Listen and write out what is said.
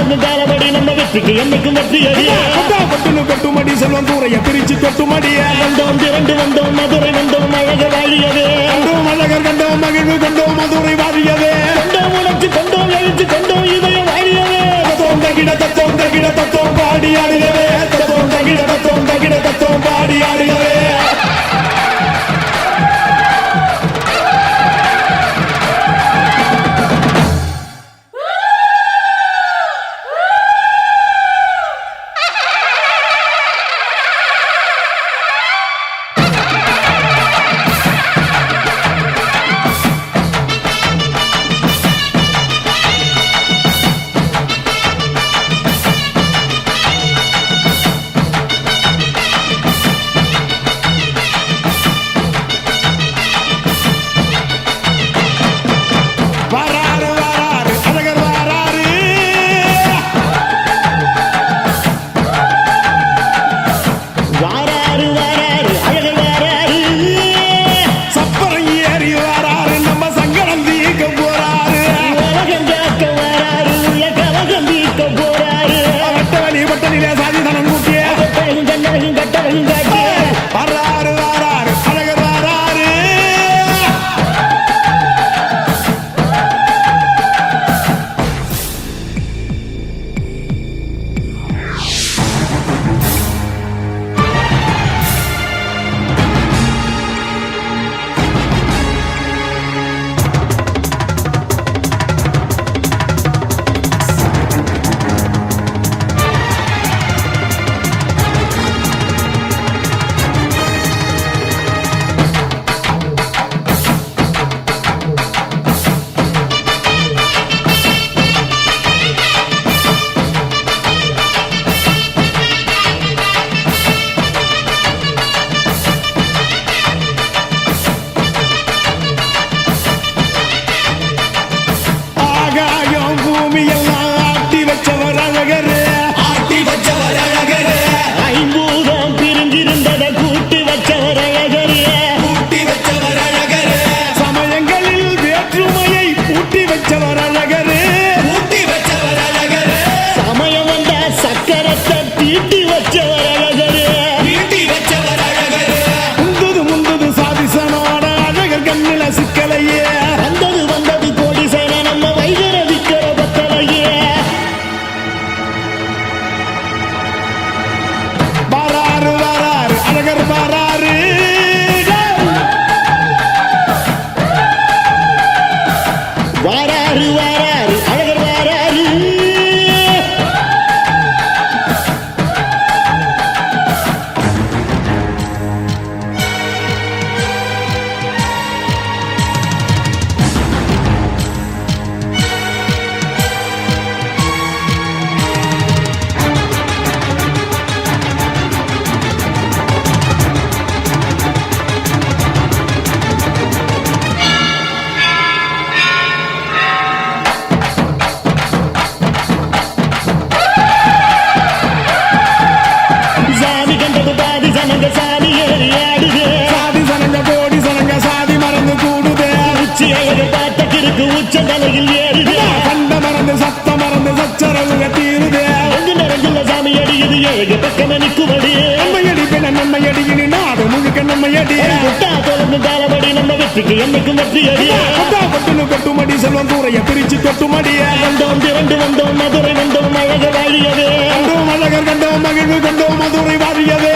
தொடர்ந்து தாளபடி நம்ம வெற்றிக்கு என்னைக்கும் வெற்றியடி கொட்டுமடி செல்வம் தூரைய பிரிச்சு கொட்டுமடிய வந்தோம் திரண்டு வந்தோம் மதுரை வந்தோம் அழக வாழியவே கண்டோம் அழகர் கண்டோம் மகிழ்வு கண்டோம் மதுரை வாழியவே கொண்டோம் உணர்ச்சி கொண்டோம் எழுச்சி கொண்டோம் இதய வாழியவே தத்தோம் தகிட தத்தோம் பாடி ஆடுகவே தத்தோம் தகிட தத்தோம் பாடி ஆடுகவே உச்ச தலையில் ஏறுது கண்ட மறந்து சத்த மறந்து சச்சரவுக தீருது நிறைஞ்சுள்ள சாமி அடியுது ஏழு பக்கம் நிற்குமடி நம்மையடி பின்ன நம்மையடியினி நாடு முழுக்க நம்மையடி தொடர்ந்து தாளபடி நம்ம வெற்றிக்கு என்னைக்கும் வெற்றியடி கொட்டுமடி செல்வம் தூரைய பிரிச்சு கொட்டுமடிய வந்தோம் திரண்டு வந்தோம் மதுரை வந்தோம் அழக வாழியவே கண்டோம் அழகர் கண்டோம் மகிழ்வு கண்டோம் மதுரை வாழியவே